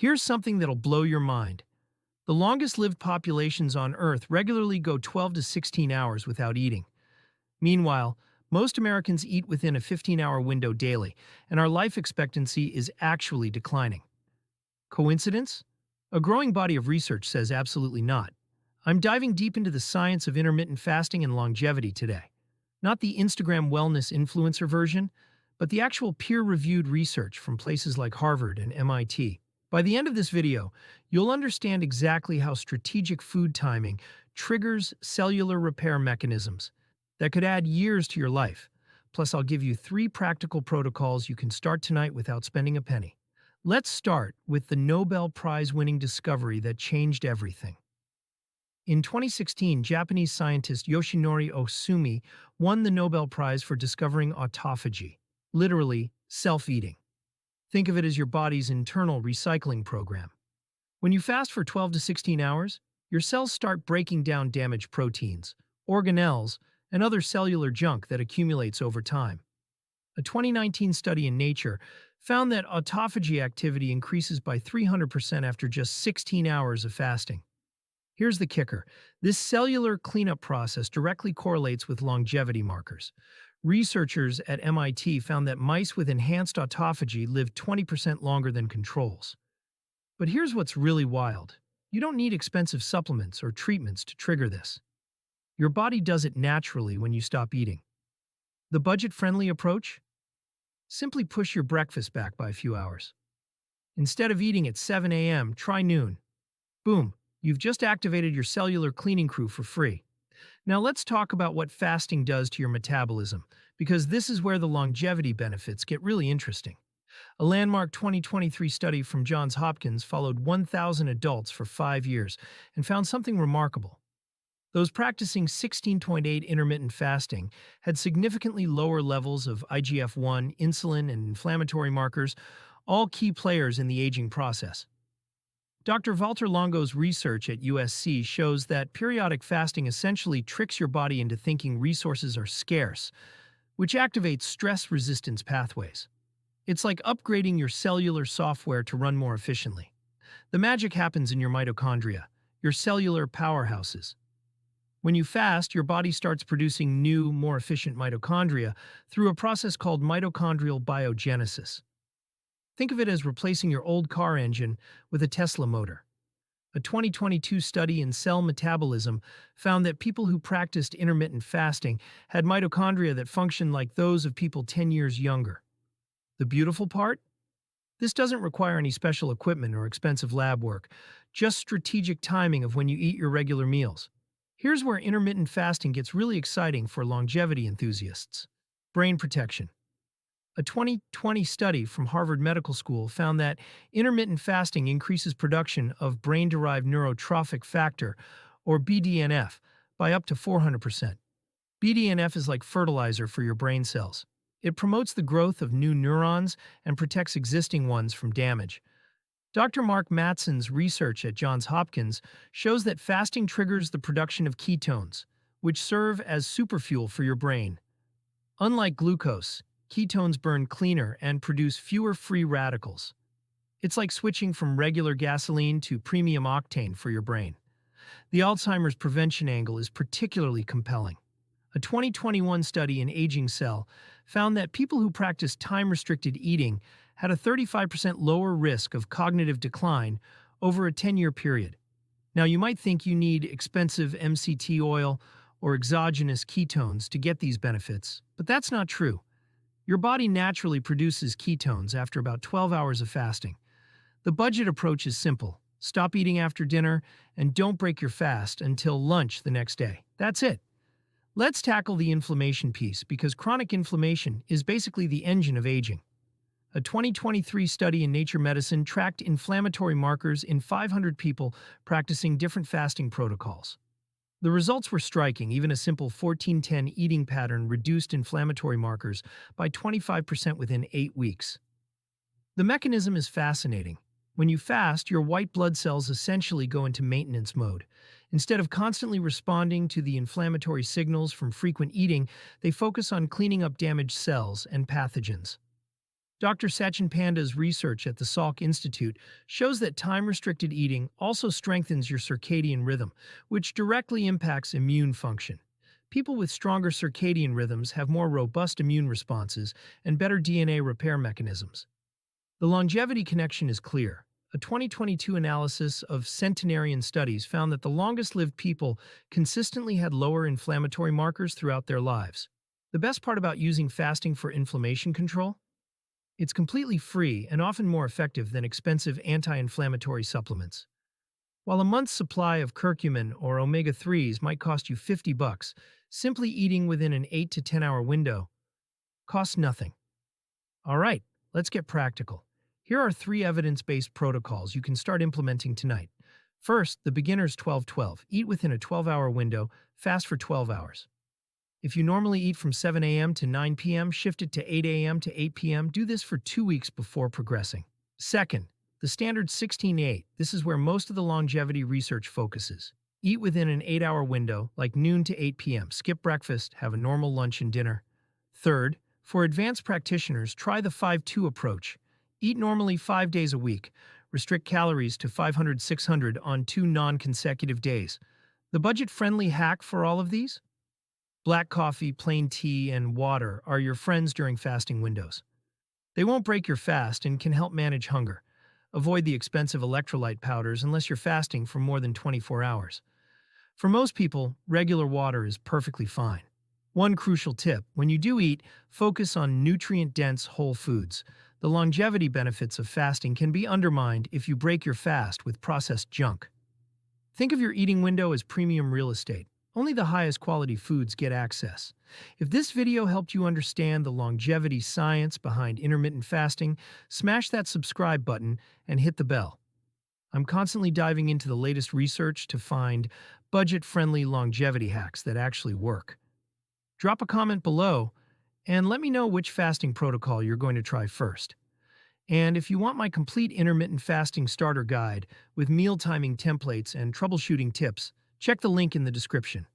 Here's something that'll blow your mind. The longest-lived populations on Earth regularly go 12 to 16 hours without eating. Meanwhile, most Americans eat within a 15-hour window daily, and our life expectancy is actually declining. Coincidence? A growing body of research says absolutely not. I'm diving deep into the science of intermittent fasting and longevity today. Not the Instagram wellness influencer version, but the actual peer-reviewed research from places like Harvard and MIT. By the end of this video, you'll understand exactly how strategic food timing triggers cellular repair mechanisms that could add years to your life. Plus, I'll give you 3 practical protocols you can start tonight without spending a penny. Let's start with the Nobel Prize-winning discovery that changed everything. In 2016, Japanese scientist Yoshinori Ohsumi won the Nobel Prize for discovering autophagy, literally self-eating. Think of it as your body's internal recycling program. When you fast for 12 to 16 hours, your cells start breaking down damaged proteins, organelles, and other cellular junk that accumulates over time. A 2019 study in Nature found that autophagy activity increases by 300% after just 16 hours of fasting. Here's the kicker. This cellular cleanup process directly correlates with longevity markers. Researchers at MIT found that mice with enhanced autophagy lived 20% longer than controls. But here's what's really wild. You don't need expensive supplements or treatments to trigger this. Your body does it naturally when you stop eating. The budget-friendly approach? Simply push your breakfast back by a few hours. Instead of eating at 7 a.m., try noon. Boom, you've just activated your cellular cleaning crew for free. Now let's talk about what fasting does to your metabolism, because this is where the longevity benefits get really interesting. A landmark 2023 study from Johns Hopkins followed 1,000 adults for 5 years and found something remarkable. Those practicing 16.8 intermittent fasting had significantly lower levels of IGF-1, insulin, and inflammatory markers, all key players in the aging process. Dr. Walter Longo's research at USC shows that periodic fasting essentially tricks your body into thinking resources are scarce, which activates stress resistance pathways. It's like upgrading your cellular software to run more efficiently. The magic happens in your mitochondria, your cellular powerhouses. When you fast, your body starts producing new, more efficient mitochondria through a process called mitochondrial biogenesis. Think of it as replacing your old car engine with a Tesla motor. A 2022 study in Cell Metabolism found that people who practiced intermittent fasting had mitochondria that functioned like those of people 10 years younger. The beautiful part? This doesn't require any special equipment or expensive lab work, just strategic timing of when you eat your regular meals. Here's where intermittent fasting gets really exciting for longevity enthusiasts. Brain protection. A 2020 study from Harvard Medical School found that intermittent fasting increases production of brain-derived neurotrophic factor, or BDNF, by up to 400%. BDNF is like fertilizer for your brain cells. It promotes the growth of new neurons and protects existing ones from damage. Dr. Mark Mattson's research at Johns Hopkins shows that fasting triggers the production of ketones, which serve as superfuel for your brain. Unlike glucose, ketones burn cleaner and produce fewer free radicals. It's like switching from regular gasoline to premium octane for your brain. The Alzheimer's prevention angle is particularly compelling. A 2021 study in Aging Cell found that people who practiced time-restricted eating had a 35% lower risk of cognitive decline over a 10-year period. Now, you might think you need expensive MCT oil or exogenous ketones to get these benefits, but that's not true. Your body naturally produces ketones after about 12 hours of fasting. The budget approach is simple. Stop eating after dinner and don't break your fast until lunch the next day. That's it. Let's tackle the inflammation piece because chronic inflammation is basically the engine of aging. A 2023 study in Nature Medicine tracked inflammatory markers in 500 people practicing different fasting protocols. The results were striking. Even a simple 14-10 eating pattern reduced inflammatory markers by 25% within 8 weeks. The mechanism is fascinating. When you fast, your white blood cells essentially go into maintenance mode. Instead of constantly responding to the inflammatory signals from frequent eating, they focus on cleaning up damaged cells and pathogens. Dr. Sachin Panda's research at the Salk Institute shows that time-restricted eating also strengthens your circadian rhythm, which directly impacts immune function. People with stronger circadian rhythms have more robust immune responses and better DNA repair mechanisms. The longevity connection is clear. A 2022 analysis of centenarian studies found that the longest-lived people consistently had lower inflammatory markers throughout their lives. The best part about using fasting for inflammation control? It's completely free and often more effective than expensive anti-inflammatory supplements. While a month's supply of curcumin or omega-3s might cost you $50, simply eating within an 8 to 10 hour window costs nothing. All right, let's get practical. Here are 3 evidence-based protocols you can start implementing tonight. First, the beginner's 12-12. Eat within a 12-hour window, fast for 12 hours. If you normally eat from 7 a.m. to 9 p.m., shift it to 8 a.m. to 8 p.m. Do this for 2 weeks before progressing. Second, the standard 16-8. This is where most of the longevity research focuses. Eat within an 8-hour window, like noon to 8 p.m. Skip breakfast, have a normal lunch and dinner. Third, for advanced practitioners, try the 5-2 approach. Eat normally 5 days a week. Restrict calories to 500-600 on 2 non-consecutive days. The budget-friendly hack for all of these? Black coffee, plain tea, and water are your friends during fasting windows. They won't break your fast and can help manage hunger. Avoid the expensive electrolyte powders unless you're fasting for more than 24 hours. For most people, regular water is perfectly fine. One crucial tip: when you do eat, focus on nutrient-dense whole foods. The longevity benefits of fasting can be undermined if you break your fast with processed junk. Think of your eating window as premium real estate. Only the highest quality foods get access. If this video helped you understand the longevity science behind intermittent fasting, smash that subscribe button and hit the bell. I'm constantly diving into the latest research to find budget-friendly longevity hacks that actually work. Drop a comment below and let me know which fasting protocol you're going to try first. And if you want my complete intermittent fasting starter guide with meal timing templates and troubleshooting tips, check the link in the description.